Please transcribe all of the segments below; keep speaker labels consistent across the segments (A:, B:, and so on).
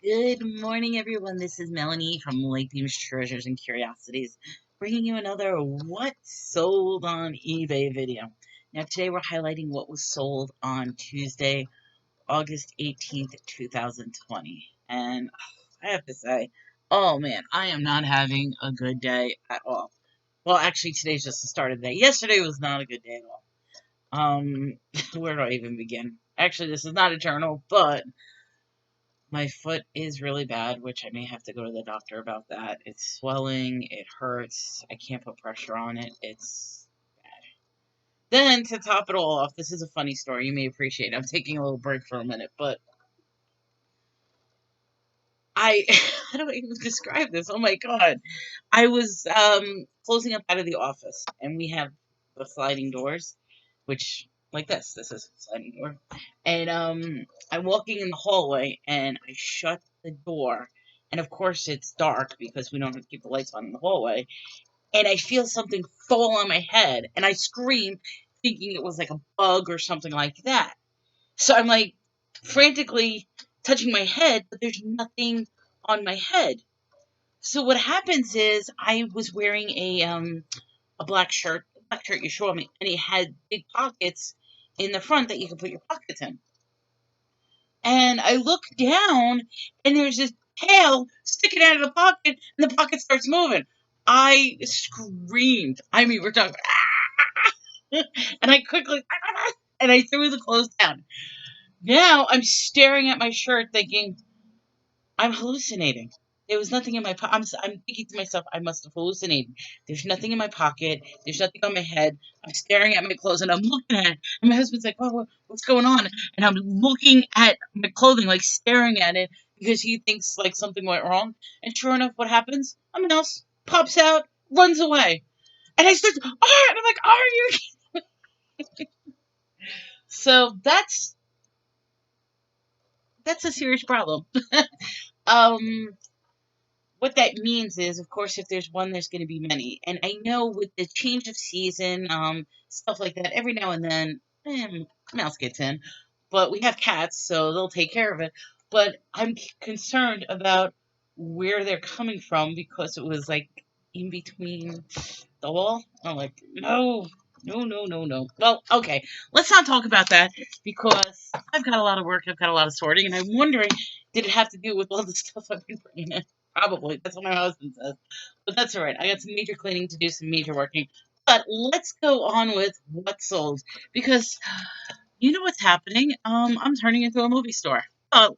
A: Good morning, everyone. This is Melanie from Lightbeam's Treasures and Curiosities, bringing you another What Sold on eBay video. Now, today we're highlighting what was sold on Tuesday, August 18th, 2020. And I have to say, oh man, I am not having a good day at all. Well, actually, today's just the start of the day. Yesterday was not a good day at all. Where do I even begin? Actually, this is not a journal, but my foot is really bad, which I may have to go to the doctor about that. It's swelling, it hurts, I can't put pressure on it. It's bad. Then, to top it all off, this is a funny story you may appreciate. I'm taking a little break for a minute, but I, how do I even describe this? Oh my god. I was closing up out of the office, and we have the sliding doors, which, like this is a sliding door. And I'm walking in the hallway, and I shut the door. And of course, it's dark because we don't have to keep the lights on in the hallway. And I feel something fall on my head, and I scream, thinking it was like a bug or something like that. So I'm like frantically touching my head, but there's nothing on my head. So what happens is I was wearing a black shirt you saw me, and it had big pockets in the front that you could put your pockets in. And I look down, and there's this tail sticking out of the pocket, and the pocket starts moving. I screamed. I mean, we're talking, and I quickly, and I threw the clothes down. Now I'm staring at my shirt, thinking, I'm hallucinating. There was nothing in my pocket. I'm thinking to myself, I must have hallucinated. There's nothing in my pocket. There's nothing on my head. I'm staring at my clothes, and I'm looking at it. And my husband's like, what's going on? And I'm looking at my clothing, like staring at it, because he thinks like something went wrong. And sure enough, what happens? A mouse pops out, runs away. And I start, and I'm like, are you? So that's a serious problem. um, what that means is, of course, if there's one, there's going to be many. And I know with the change of season, stuff like that, every now and then, mouse gets in. But we have cats, so they'll take care of it. But I'm concerned about where they're coming from because it was like in between the wall. I'm like, no, no, no, no, no. Well, okay, let's not talk about that because I've got a lot of work, I've got a lot of sorting, and I'm wondering, did it have to do with all the stuff I've been bringing in? Probably. That's what my husband says. But that's all right. I got some major cleaning to do, some major working. But let's go on with what sold because you know what's happening. I'm turning into a movie store. Uh,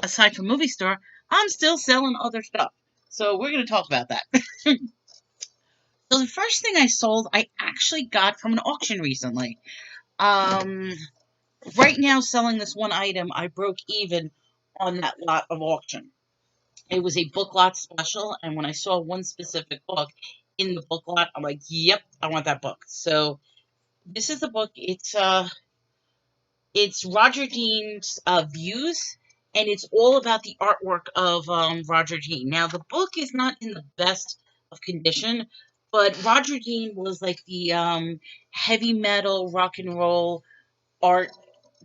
A: Aside from movie store, I'm still selling other stuff. So we're going to talk about that. So the first thing I sold, I actually got from an auction recently. Um, right now, selling this one item, I broke even on that lot of auction. It was a book lot special, and when I saw one specific book in the book lot, I'm like, "Yep, I want that book." So this is the book. It's Roger Dean's Views, and it's all about the artwork of Roger Dean. Now the book is not in the best of condition, but Roger Dean was like the heavy metal rock and roll art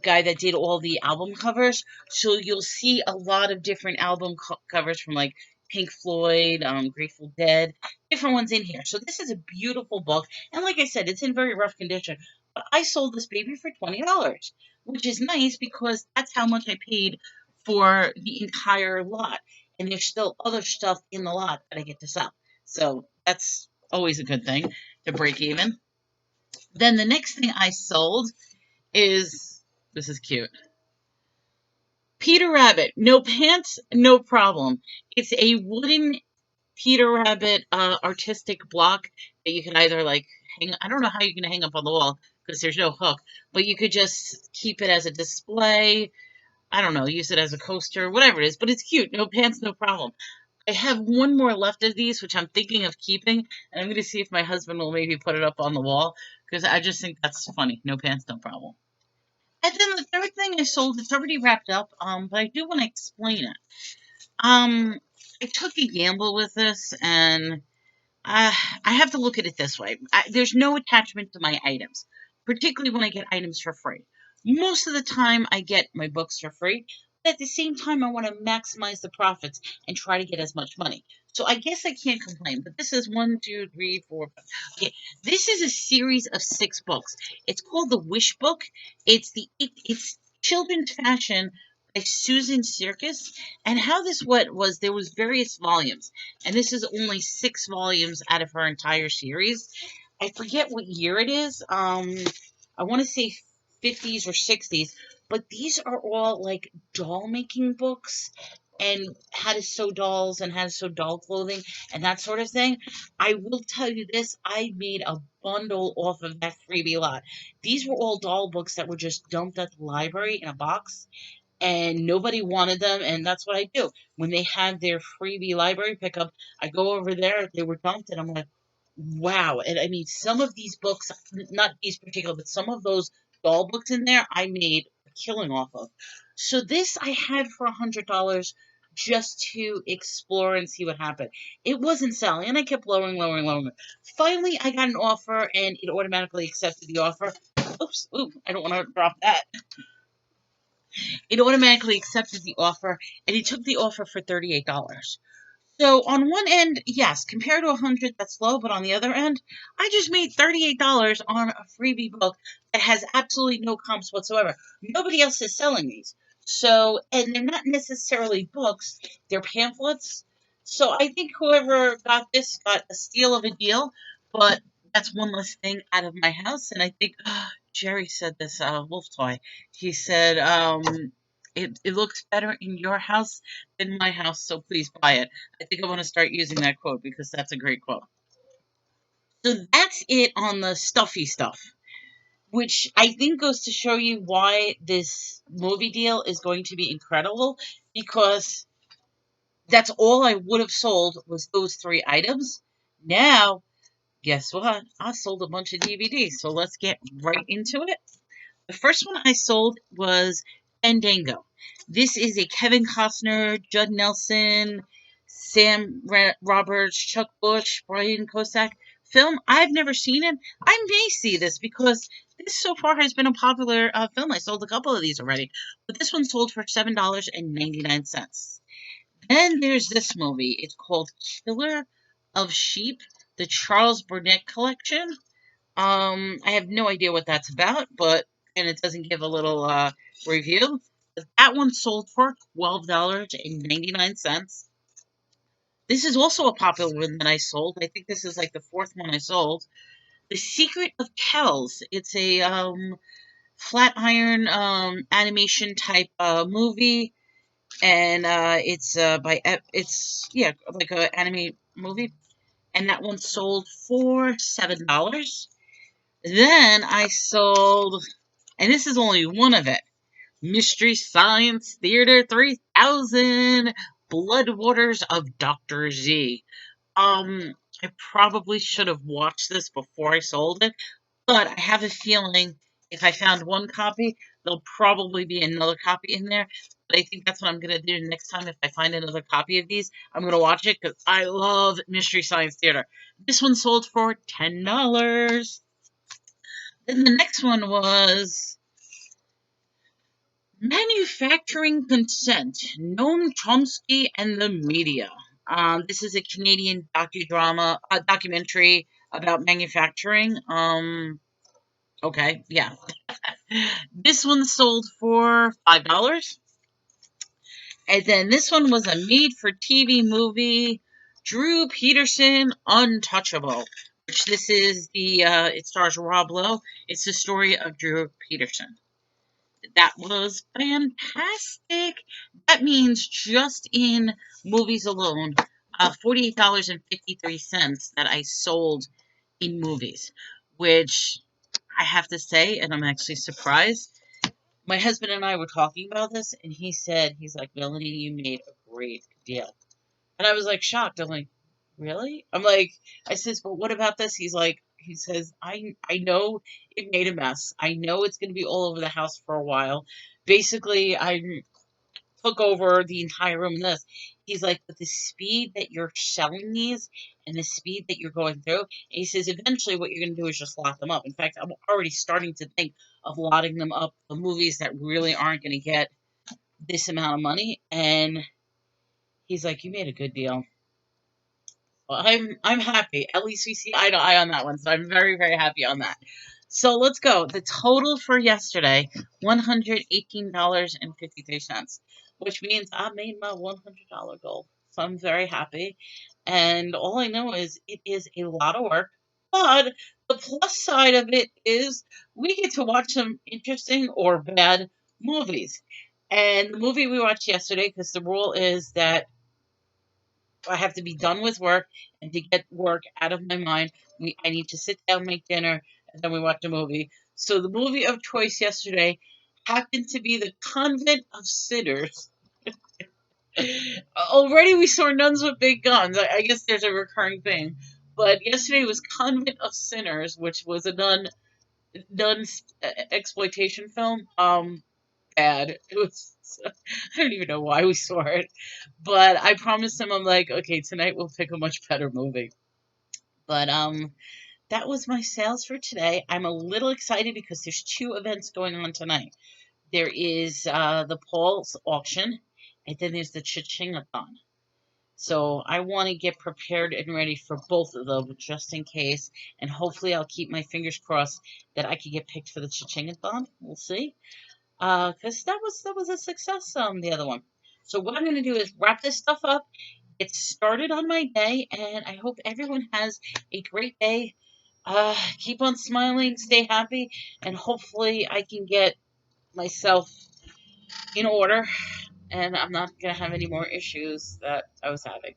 A: guy that did all the album covers. So you'll see a lot of different album covers from like Pink Floyd, Grateful Dead, different ones in here. So this is a beautiful book, and like I said, it's in very rough condition. But I sold this baby for $20, which is nice because that's how much I paid for the entire lot. And there's still other stuff in the lot that I get to sell. So that's always a good thing to break even. Then the next thing I sold is this is cute. Peter Rabbit, no pants, no problem. It's a wooden Peter Rabbit artistic block that you can either like hang. I don't know how you can hang up on the wall because there's no hook, but you could just keep it as a display. I don't know, use it as a coaster, whatever it is. But it's cute. No pants, no problem. I have one more left of these, which I'm thinking of keeping, and I'm going to see if my husband will maybe put it up on the wall because I just think that's funny. No pants, no problem. And then the third thing I sold, it's already wrapped up, but I do want to explain it. Um, I took a gamble with this, and I have to look at it this way. There's no attachment to my items, particularly when I get items for free. Most of the time, I get my books for free, But at the same time, I want to maximize the profits and try to get as much money. So I guess I can't complain. But this is one, two, three, four, five. Okay, this is a series of 6 books. It's called the Wish Book. It's children's fashion by Susan Circus. And how this what was there was various volumes, and this is only 6 volumes out of her entire series. I forget what year it is. I want to say 50s or 60s, but these are all like doll making books and how to sew dolls and how to sew doll clothing and that sort of thing. I will tell you this, I made a bundle off of that freebie lot. These were all doll books that were just dumped at the library in a box and nobody wanted them, and that's what I do. When they had their freebie library pickup, I go over there, they were dumped, and I'm like, wow. And I mean, some of these books, not these particular, but some of those doll books in there, I made a killing off of. So this I had for $100 just to explore and see what happened. It wasn't selling, and I kept lowering, lowering, lowering. Finally, I got an offer, and it automatically accepted the offer. Oops, ooh, I don't want to drop that. It automatically accepted the offer, and he took the offer for $38. So on one end, yes, compared to 100, that's low. But on the other end, I just made $38 on a freebie book that has absolutely no comps whatsoever. Nobody else is selling these. So, and they're not necessarily books; they're pamphlets. So I think whoever got this got a steal of a deal. But that's one less thing out of my house. And I think Jerry said this wolf toy. He said, it looks better in your house than my house, so please buy it. I think I want to start using that quote because that's a great quote. So that's it on the stuffy stuff, which I think goes to show you why this movie deal is going to be incredible, because that's all I would have sold was those 3 items. Now, guess what? I sold a bunch of DVDs, so let's get right into it. The first one I sold was Fandango. This is a Kevin Costner, Judd Nelson, Roberts, Chuck Bush, Brian Kosak film. I've never seen it. I may see this because this so far has been a popular film. I sold a couple of these already, but this one sold for $7.99. Then there's this movie. It's called Killer of Sheep, the Charles Burnett collection. I have no idea what that's about, but and it doesn't give a little review. That one sold for $12.99. This is also a popular one that I sold. I think this is like the 4th one I sold. The Secret of Kells. It's a flat iron animation type movie, and it's it's like a anime movie, and that one sold for $7. Then I sold, and this is only one of it, Mystery Science Theater 3000, Blood Waters of Dr. Z. I probably should have watched this before I sold it, but I have a feeling if I found one copy, there'll probably be another copy in there. But I think that's what I'm going to do next time. If I find another copy of these, I'm going to watch it because I love Mystery Science Theater. This one sold for $10. Then the next one was Manufacturing Consent, Noam Chomsky and the Media. This is a Canadian documentary about manufacturing. Okay, yeah. This one sold for $5. And then this one was a made-for-TV movie, Drew Peterson, Untouchable. Which this is it stars Rob Lowe. It's the story of Drew Peterson. That was fantastic. That means just in movies alone, $48.53 that I sold in movies, which I have to say, and I'm actually surprised. My husband and I were talking about this, and he's like, Melanie, you made a great deal. And I was like shocked. I'm like, really? I says, but what about this? He says, I know it made a mess. I know it's going to be all over the house for a while. Basically, I took over the entire room in this. He's like, but the speed that you're selling these and the speed that you're going through, and he says, eventually what you're going to do is just lot them up. In fact, I'm already starting to think of lotting them up, the movies that really aren't going to get this amount of money. And he's like, you made a good deal. Well, I'm happy. At least we see eye to eye on that one. So I'm very, very happy on that. So let's go. The total for yesterday, $118.53, which means I made my $100 goal. So I'm very happy. And all I know is it is a lot of work. But the plus side of it is we get to watch some interesting or bad movies. And the movie we watched yesterday, because the rule is that I have to be done with work, and to get work out of my mind, I need to sit down, make dinner, and then we watch a movie. So the movie of choice yesterday happened to be The Convent of Sinners. Already we saw Nuns with Big Guns. I guess there's a recurring thing. But yesterday was Convent of Sinners, which was a nun exploitation film. Bad. It was. I don't even know why we saw it, but I promised him, I'm like, okay, tonight we'll pick a much better movie. But that was my sales for today. I'm a little excited because there's two events going on tonight. There is the Paul's auction, and then there's the Cha-Ching-a-thon. So I want to get prepared and ready for both of them just in case. And hopefully I'll keep my fingers crossed that I could get picked for the Cha-Ching-a-thon. We'll see. Because that was a success. The other one. So what I'm going to do is wrap this stuff up, get started on my day, and I hope everyone has a great day. Keep on smiling, stay happy, and hopefully I can get myself in order, and I'm not going to have any more issues that I was having.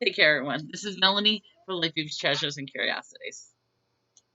A: Take care, everyone. This is Melanie for Life Gives Treasures and Curiosities.